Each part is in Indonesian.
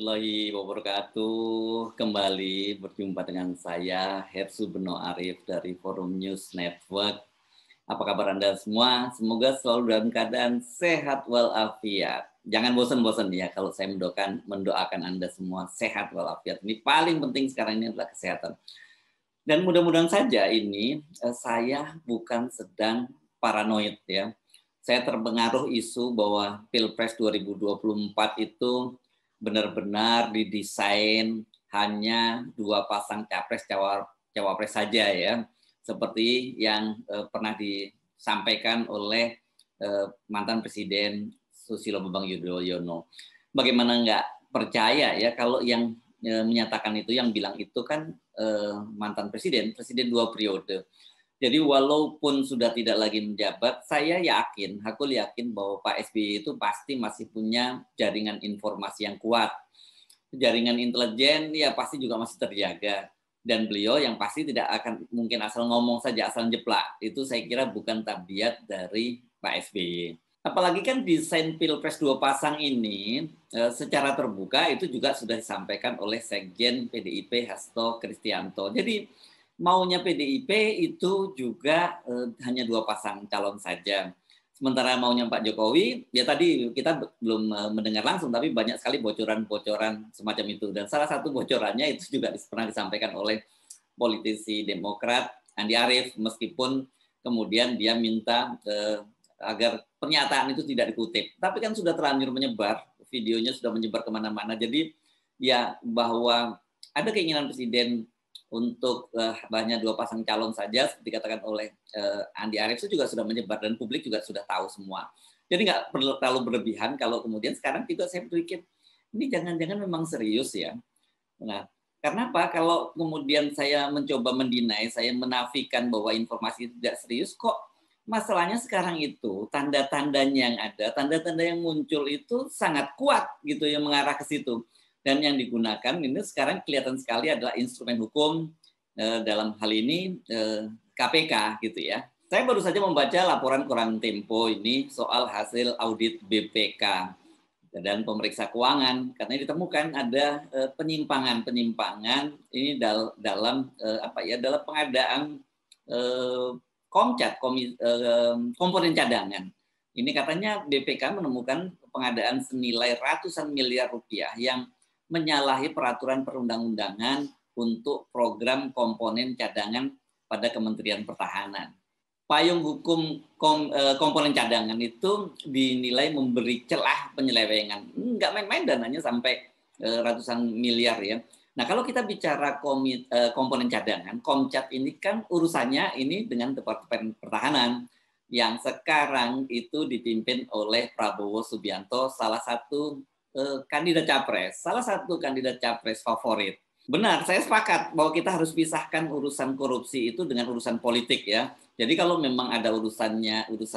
warahmatullahi wabarakatuh. Kembali berjumpa dengan saya, Hersu Beno Arif dari Forum News Network. Apa kabar Anda semua? Semoga selalu dalam keadaan sehat walafiat. Jangan bosan-bosan ya kalau saya mendoakan Anda semua sehat walafiat. Ini paling penting sekarang ini adalah kesehatan. Dan mudah-mudahan saja ini saya bukan sedang paranoid ya. Saya terpengaruh isu bahwa Pilpres 2024 itu benar-benar didesain hanya dua pasang cawapres saja ya, seperti yang pernah disampaikan oleh mantan Presiden Susilo Bambang Yudhoyono. Bagaimana nggak percaya ya kalau yang menyatakan itu, yang bilang itu kan mantan presiden 2 periode. Jadi walaupun sudah tidak lagi menjabat, aku yakin bahwa Pak SBY itu pasti masih punya jaringan informasi yang kuat. Jaringan intelijen ya pasti juga masih terjaga. Dan beliau yang pasti tidak akan mungkin asal ngomong saja, asal jeplak. Itu saya kira bukan tabiat dari Pak SBY. Apalagi kan desain Pilpres 2 pasang ini secara terbuka itu juga sudah disampaikan oleh Sekjen PDIP Hasto Kristianto. Jadi maunya PDIP itu juga hanya 2 pasang calon saja. Sementara maunya Pak Jokowi, ya tadi kita belum mendengar langsung, tapi banyak sekali bocoran-bocoran semacam itu. Dan salah satu bocorannya itu juga pernah disampaikan oleh politisi Demokrat Andi Arief, meskipun kemudian dia minta agar pernyataan itu tidak dikutip. Tapi kan sudah terlanjur menyebar, videonya sudah menyebar kemana-mana. Jadi ya bahwa ada keinginan Presiden untuk hanya 2 pasang calon saja, seperti dikatakan oleh Andi Arief, itu juga sudah menyebar dan publik juga sudah tahu semua. Jadi nggak perlu terlalu berlebihan kalau kemudian sekarang juga saya berpikir, ini jangan-jangan memang serius ya. Nah, karena apa? Kalau kemudian saya mencoba mendinai, saya menafikan bahwa informasi tidak serius, kok masalahnya sekarang itu tanda-tandanya yang ada, tanda-tanda yang muncul itu sangat kuat gitu yang mengarah ke situ. Dan yang digunakan ini sekarang kelihatan sekali adalah instrumen hukum dalam hal ini KPK gitu ya. Saya baru saja membaca laporan koran Tempo ini soal hasil audit BPK dan pemeriksa keuangan, karena ditemukan ada penyimpangan ini dalam dalam pengadaan komponen cadangan. Ini katanya BPK menemukan pengadaan senilai ratusan miliar rupiah yang menyalahi peraturan perundang-undangan untuk program komponen cadangan pada Kementerian Pertahanan. Payung hukum komponen cadangan itu dinilai memberi celah penyelewengan. Nggak main-main dananya sampai ratusan miliar ya. Nah kalau kita bicara komponen cadangan, Komcat ini kan urusannya ini dengan Departemen Pertahanan yang sekarang itu dipimpin oleh Prabowo Subianto, salah satu kandidat capres favorit. Benar, saya sepakat bahwa kita harus pisahkan urusan korupsi itu dengan urusan politik ya. Jadi kalau memang ada urusan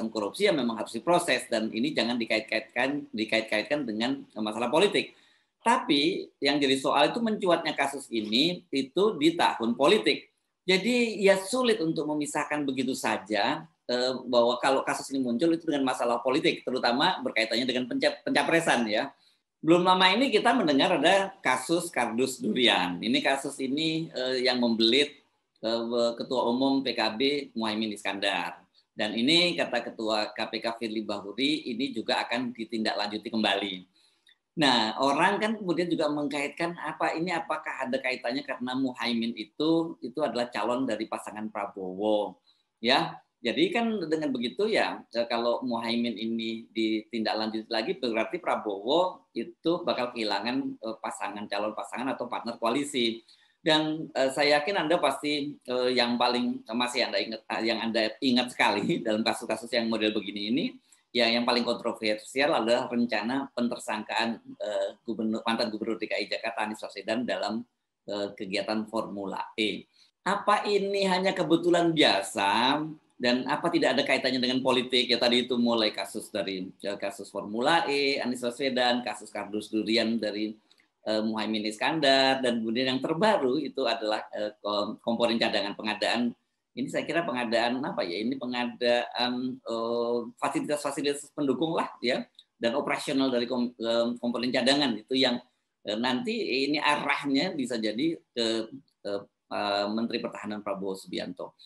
korupsi ya memang harus diproses, dan ini jangan dikait-kaitkan dengan masalah politik. Tapi yang jadi soal itu mencuatnya kasus ini itu di tahun politik. Jadi ya sulit untuk memisahkan begitu saja bahwa kalau kasus ini muncul itu dengan masalah politik, terutama berkaitannya dengan pencapresan ya. Belum lama ini kita mendengar ada kasus kardus durian. Ini kasus ini yang membelit Ketua Umum PKB Muhaimin Iskandar. Dan ini kata Ketua KPK Firly Bahuri ini juga akan ditindaklanjuti kembali. Nah, orang kan kemudian juga mengkaitkan apakah ada kaitannya karena Muhaimin itu adalah calon dari pasangan Prabowo. Ya, jadi kan dengan begitu ya kalau Muhaimin ini ditindaklanjuti lagi berarti Prabowo itu bakal kehilangan calon pasangan atau partner koalisi. Dan saya yakin Anda pasti yang Anda ingat sekali dalam kasus-kasus yang model begini ini, yang paling kontroversial adalah rencana pentersangkaan mantan gubernur DKI Jakarta Anies Baswedan dalam kegiatan Formula E. Apa ini hanya kebetulan biasa dan apa tidak ada kaitannya dengan politik? Ya tadi itu mulai kasus Formula E, Anies Baswedan, kasus kardus durian dari Muhaimin Iskandar, dan kemudian yang terbaru itu adalah komponen cadangan pengadaan. Ini saya kira pengadaan fasilitas-fasilitas pendukung lah ya, dan operasional dari komponen cadangan itu yang nanti ini arahnya bisa jadi ke Menteri Pertahanan Prabowo Subianto.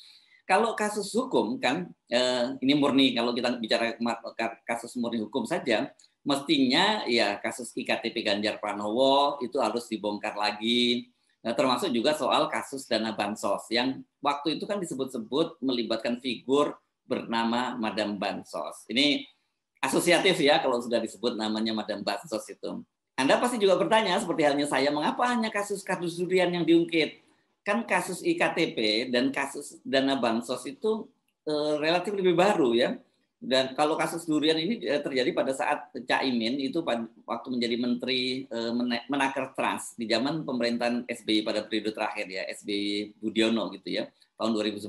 Kalau kasus hukum kan ini murni, kalau kita bicara kasus murni hukum saja, mestinya ya kasus IKTP Ganjar Pranowo itu harus dibongkar lagi. Nah, termasuk juga soal kasus dana bansos yang waktu itu kan disebut-sebut melibatkan figur bernama Madam Bansos. Ini asosiatif ya kalau sudah disebut namanya Madam Bansos itu. Anda pasti juga bertanya seperti halnya saya, mengapa hanya kasus durian yang diungkit? Kan kasus IKTP dan kasus dana bansos itu relatif lebih baru ya. Dan kalau kasus durian ini terjadi pada saat Caimin itu waktu menjadi Menteri Menaker Trans di zaman pemerintahan SBY pada periode terakhir ya, SBY Budiono gitu ya, tahun 2011.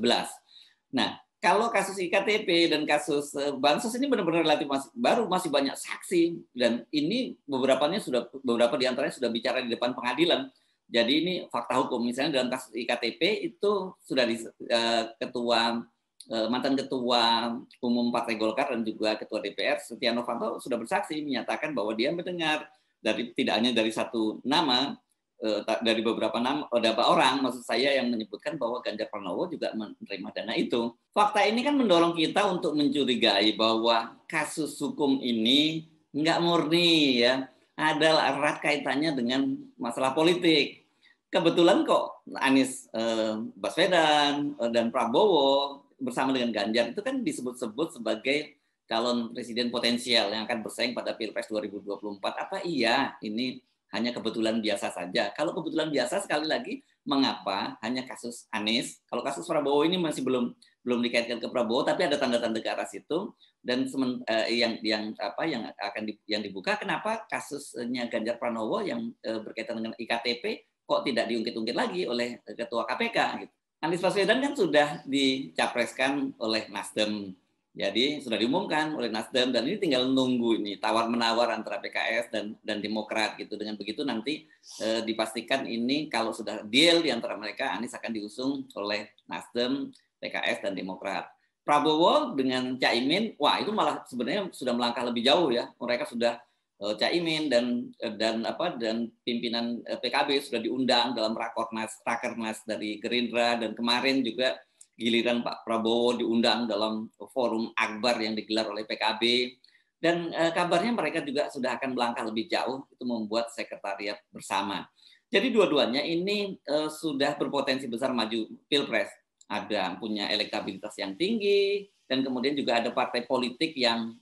Nah, kalau kasus IKTP dan kasus bansos ini benar-benar relatif baru, masih banyak saksi dan ini beberapa diantaranya sudah bicara di depan pengadilan. Jadi ini fakta hukum. Misalnya dalam kasus IKTP itu sudah mantan ketua umum Partai Golkar dan juga ketua DPR Setia Novanto sudah bersaksi menyatakan bahwa dia mendengar tidak hanya dari satu nama, dari beberapa orang maksud saya yang menyebutkan bahwa Ganjar Pranowo juga menerima dana itu. Fakta ini kan mendorong kita untuk mencurigai bahwa kasus hukum ini nggak murni ya, ada erat kaitannya dengan masalah politik. Kebetulan kok Anies Baswedan dan Prabowo bersama dengan Ganjar itu kan disebut-sebut sebagai calon presiden potensial yang akan bersaing pada Pilpres 2024. Apa iya ini hanya kebetulan biasa saja? Kalau kebetulan biasa, sekali lagi, mengapa hanya kasus Anies? Kalau kasus Prabowo ini masih belum dikaitkan ke Prabowo, tapi ada tanda-tanda ke arah situ. Dan yang dibuka, kenapa kasusnya Ganjar Pranowo yang berkaitan dengan IKTP kok tidak diungkit-ungkit lagi oleh Ketua KPK? Gitu. Anies Baswedan kan sudah dicapreskan oleh Nasdem. Jadi sudah diumumkan oleh Nasdem dan ini tinggal nunggu ini tawar-menawar antara PKS dan Demokrat gitu. Dengan begitu nanti dipastikan ini kalau sudah deal di antara mereka, Anies akan diusung oleh Nasdem, PKS dan Demokrat. Prabowo dengan Caimin, wah itu malah sebenarnya sudah melangkah lebih jauh ya. Mereka sudah Caimin dan pimpinan PKB sudah diundang dalam rakernas dari Gerindra dan kemarin juga giliran Pak Prabowo diundang dalam forum akbar yang digelar oleh PKB dan kabarnya mereka juga sudah akan melangkah lebih jauh itu membuat sekretariat bersama. Jadi dua-duanya ini sudah berpotensi besar maju Pilpres. Ada punya elektabilitas yang tinggi dan kemudian juga ada partai politik yang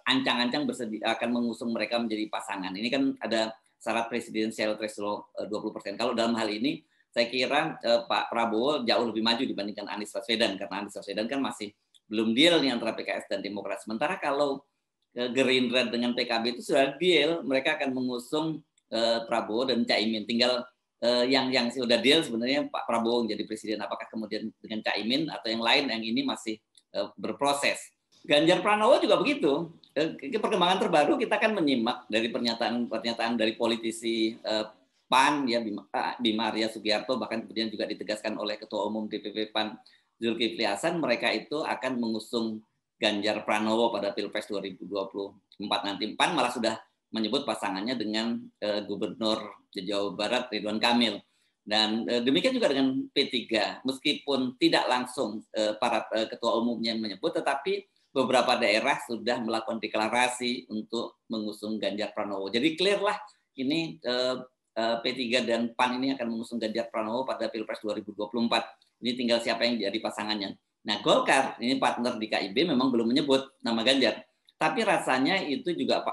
ancang-ancang bersedia akan mengusung mereka menjadi pasangan. Ini kan ada syarat presidensial threshold 20%. Kalau dalam hal ini saya kira Pak Prabowo jauh lebih maju dibandingkan Anies Baswedan karena Anies Baswedan kan masih belum deal nih antara PKS dan Demokrat. Sementara kalau Gerindra dengan PKB itu sudah deal, mereka akan mengusung Prabowo dan Caimin. Tinggal yang sudah deal sebenarnya Pak Prabowo menjadi presiden. Apakah kemudian dengan Caimin atau yang lain yang ini masih berproses. Ganjar Pranowo juga begitu. Perkembangan terbaru kita kan menyimak dari pernyataan dari politisi PAN ya Bima Arya Sugiarto, bahkan kemudian juga ditegaskan oleh Ketua Umum DPP PAN Zulkifli Hasan, mereka itu akan mengusung Ganjar Pranowo pada Pilpres 2024 nanti. PAN malah sudah menyebut pasangannya dengan Gubernur Jawa Barat Ridwan Kamil. Dan demikian juga dengan P3, meskipun tidak langsung para ketua umumnya menyebut, tetapi beberapa daerah sudah melakukan deklarasi untuk mengusung Ganjar Pranowo. Jadi clear lah ini P3 dan PAN ini akan mengusung Ganjar Pranowo pada Pilpres 2024. Ini tinggal siapa yang jadi pasangannya. Nah, Golkar ini partner di KIB memang belum menyebut nama Ganjar. Tapi rasanya itu juga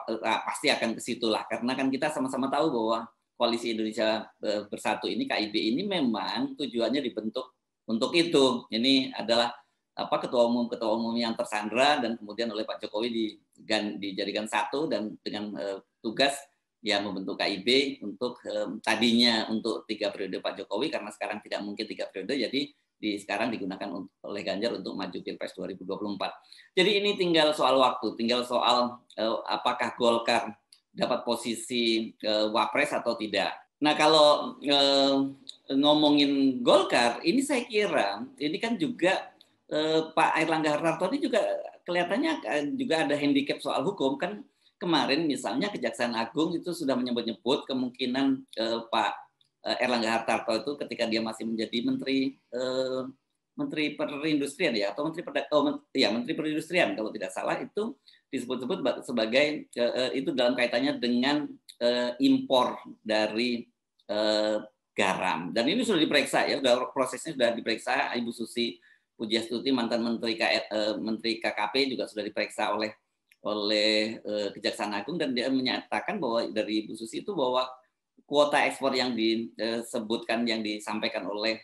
pasti akan ke situ lah. Karena kan kita sama-sama tahu bahwa Koalisi Indonesia Bersatu ini, KIB ini memang tujuannya dibentuk untuk itu. Ini adalah ketua umum yang tersandra dan kemudian oleh Pak Jokowi dijadikan satu dan dengan tugas ya membentuk KIB untuk tadinya untuk 3 periode Pak Jokowi karena sekarang tidak mungkin 3 periode, jadi sekarang digunakan oleh Ganjar untuk maju Pilpres 2024. Jadi ini tinggal soal waktu, tinggal soal apakah Golkar dapat posisi wapres atau tidak. Nah kalau ngomongin Golkar, ini saya kira ini kan juga Pak Airlangga Hartarto ini juga kelihatannya juga ada handicap soal hukum kan. kemarin misalnya Kejaksaan Agung itu sudah menyebut-nyebut kemungkinan Pak Erlangga Hartarto itu ketika dia masih menjadi Menteri Perindustrian ya, atau Menteri Perindustrian kalau tidak salah, itu disebut-sebut sebagai itu dalam kaitannya dengan impor dari garam. Dan ini sudah diperiksa ya, prosesnya sudah diperiksa. Ibu Susi Pujiastuti, mantan Menteri KKP juga sudah diperiksa oleh Kejaksaan Agung, dan dia menyatakan bahwa dari Ibu Susi itu bahwa kuota ekspor yang disebutkan, yang disampaikan oleh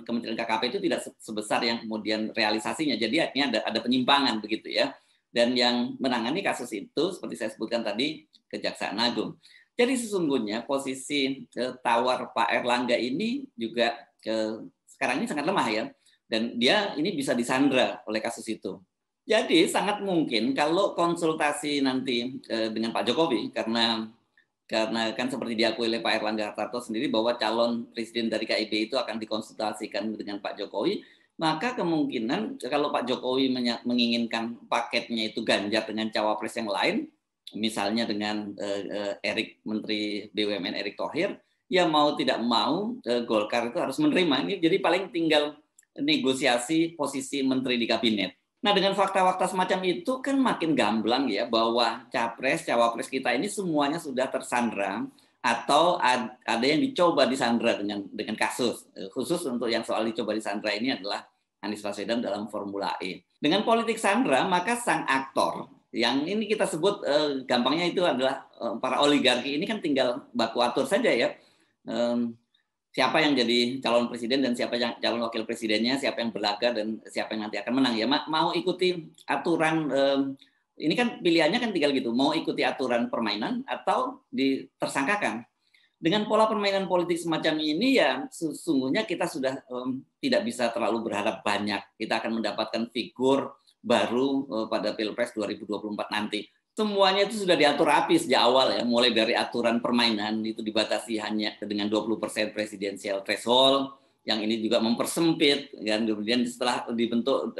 Kementerian KKP itu tidak sebesar yang kemudian realisasinya. Jadi artinya ada penyimpangan begitu ya. Dan yang menangani kasus itu seperti saya sebutkan tadi Kejaksaan Agung. Jadi sesungguhnya posisi tawar Pak Erlangga ini juga sekarang ini sangat lemah ya. Dan dia ini bisa disandra oleh kasus itu. Jadi sangat mungkin kalau konsultasi nanti dengan Pak Jokowi, karena kan seperti diakui oleh Pak Erlangga Hartarto sendiri bahwa calon presiden dari KIB itu akan dikonsultasikan dengan Pak Jokowi, maka kemungkinan kalau Pak Jokowi menginginkan paketnya itu Ganjar dengan cawapres yang lain, misalnya dengan Menteri BUMN Erick Thohir, ya mau tidak mau Golkar itu harus menerima. Ini jadi paling tinggal negosiasi posisi menteri di kabinet. Nah, dengan fakta-fakta semacam itu kan makin gamblang ya bahwa capres, cawapres kita ini semuanya sudah tersandra atau ada yang dicoba disandra dengan kasus. Khusus untuk yang soal dicoba disandra ini adalah Anies Baswedan dalam Formula E. Dengan politik sandra, maka sang aktor, yang ini kita sebut gampangnya itu adalah para oligarki ini kan tinggal baku atur saja ya. Siapa yang jadi calon presiden dan siapa yang calon wakil presidennya, siapa yang berlaga dan siapa yang nanti akan menang ya. Mau ikuti aturan, ini kan pilihannya kan tinggal gitu, mau ikuti aturan permainan atau ditersangkakan. Dengan pola permainan politik semacam ini ya sesungguhnya kita sudah tidak bisa terlalu berharap banyak kita akan mendapatkan figur baru pada Pilpres 2024 nanti. Semuanya itu sudah diatur rapi sejak awal ya, mulai dari aturan permainan itu dibatasi hanya dengan 20% presidensial threshold, yang ini juga mempersempit, dan kemudian setelah dibentuk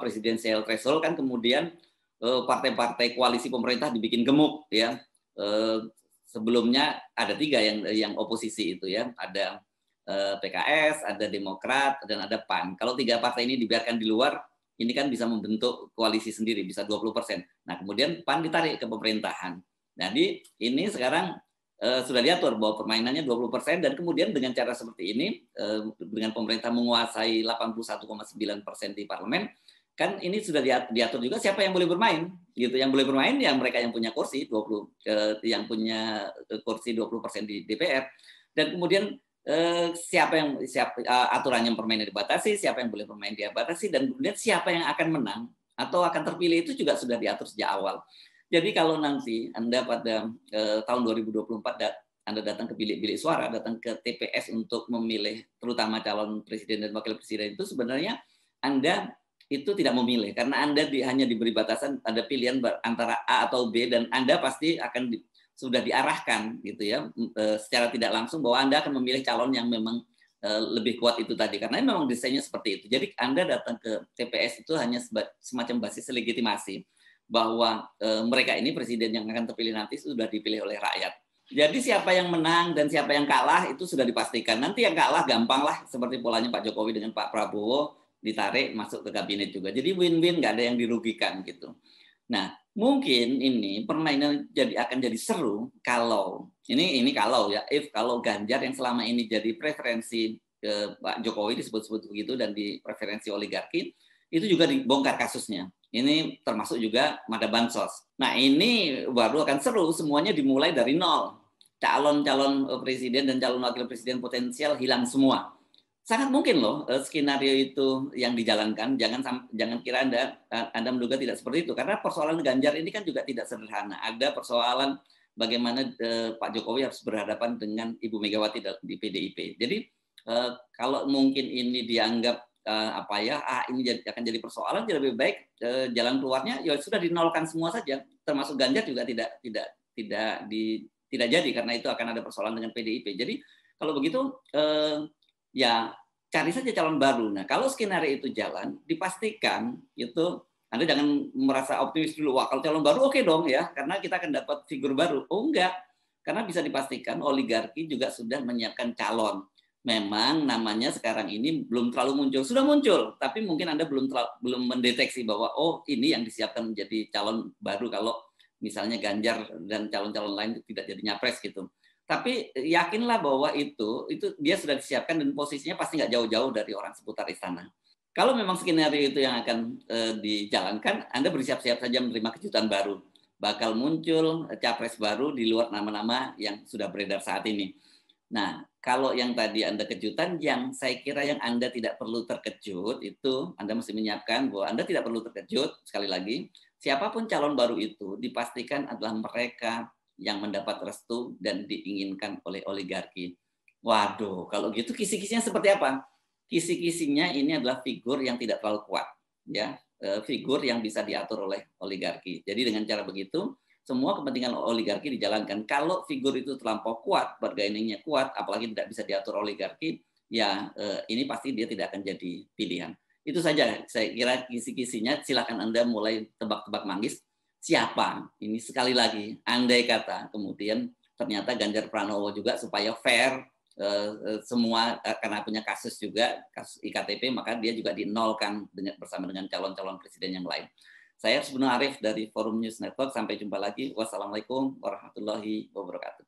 presidensial threshold kan kemudian partai-partai koalisi pemerintah dibikin gemuk ya. Sebelumnya ada 3 yang oposisi itu ya, ada PKS, ada Demokrat, dan ada PAN. Kalau 3 partai ini dibiarkan di luar, ini kan bisa membentuk koalisi sendiri, bisa 20%. Nah, kemudian PAN ditarik ke pemerintahan. Jadi ini sekarang sudah diatur bahwa permainannya 20%, dan kemudian dengan cara seperti ini, dengan pemerintah menguasai 81,9% di parlemen, kan ini sudah diatur juga siapa yang boleh bermain. Gitu. Yang boleh bermain yang mereka yang punya kursi 20% di DPR. Dan kemudian siapa aturannya permainan dibatasi, siapa yang boleh bermain dibatasi, dan kemudian siapa yang akan menang atau akan terpilih itu juga sudah diatur sejak awal. Jadi kalau nanti Anda pada tahun 2024 Anda datang ke bilik-bilik suara, datang ke TPS untuk memilih terutama calon presiden dan wakil presiden, itu sebenarnya Anda itu tidak memilih karena Anda hanya diberi batasan, ada pilihan antara A atau B, dan Anda pasti akan sudah diarahkan gitu ya secara tidak langsung bahwa Anda akan memilih calon yang memang lebih kuat itu tadi, karena memang desainnya seperti itu. Jadi Anda datang ke TPS itu hanya semacam basis legitimasi bahwa mereka ini presiden yang akan terpilih nanti sudah dipilih oleh rakyat. Jadi siapa yang menang dan siapa yang kalah itu sudah dipastikan. Nanti yang kalah gampang lah, seperti polanya Pak Jokowi dengan Pak Prabowo, ditarik masuk ke kabinet juga. Jadi win-win, nggak ada yang dirugikan gitu. Nah, mungkin ini permainan akan jadi seru kalau ini kalau ya, kalau Ganjar yang selama ini jadi preferensi Pak Jokowi disebut-sebut begitu dan di preferensi oligarki itu juga dibongkar kasusnya. Ini termasuk juga mata bansos. Nah, ini baru akan seru, semuanya dimulai dari nol. Calon-calon presiden dan calon wakil presiden potensial hilang semua. Sangat mungkin loh skenario itu yang dijalankan. Jangan kira Anda menduga tidak seperti itu, karena persoalan Ganjar ini kan juga tidak sederhana. Ada persoalan bagaimana Pak Jokowi harus berhadapan dengan Ibu Megawati di PDIP. Jadi kalau mungkin ini dianggap ini akan jadi persoalan, jadi lebih baik jalan keluarnya ya sudah dinolkan semua saja, termasuk Ganjar juga tidak jadi karena itu akan ada persoalan dengan PDIP. Jadi kalau begitu ya cari saja calon baru. Nah, kalau skenario itu jalan, dipastikan itu Anda jangan merasa optimis dulu, wah kalau calon baru oke dong ya, karena kita akan dapat figur baru. Oh enggak, karena bisa dipastikan oligarki juga sudah menyiapkan calon. Memang namanya sekarang ini belum terlalu muncul, sudah muncul, tapi mungkin Anda belum mendeteksi bahwa oh ini yang disiapkan menjadi calon baru kalau misalnya Ganjar dan calon-calon lain tidak jadi nyapres gitu. Tapi yakinlah bahwa itu dia sudah disiapkan dan posisinya pasti nggak jauh-jauh dari orang seputar istana. Kalau memang skenario itu yang akan dijalankan, Anda bersiap-siap saja menerima kejutan baru. Bakal muncul capres baru di luar nama-nama yang sudah beredar saat ini. Nah, kalau yang tadi Anda kejutan, yang saya kira yang Anda tidak perlu terkejut, itu Anda mesti menyiapkan bahwa Anda tidak perlu terkejut, sekali lagi, siapapun calon baru itu dipastikan adalah mereka yang mendapat restu dan diinginkan oleh oligarki. Waduh, kalau gitu kisi-kisinya seperti apa? Kisi-kisinya ini adalah figur yang tidak terlalu kuat, ya, figur yang bisa diatur oleh oligarki. Jadi dengan cara begitu, semua kepentingan oligarki dijalankan. Kalau figur itu terlampau kuat, bargainingnya kuat, apalagi tidak bisa diatur oligarki, ya ini pasti dia tidak akan jadi pilihan. Itu saja saya kira kisi-kisinya. Silakan Anda mulai tebak-tebak manggis. Siapa? Ini sekali lagi, andai kata kemudian ternyata Ganjar Pranowo juga supaya fair, semua karena punya kasus juga, kasus IKTP, maka dia juga dinolkan bersama dengan calon-calon presiden yang lain. Saya Subno Arif dari Forum News Network. Sampai jumpa lagi. Wassalamualaikum warahmatullahi wabarakatuh.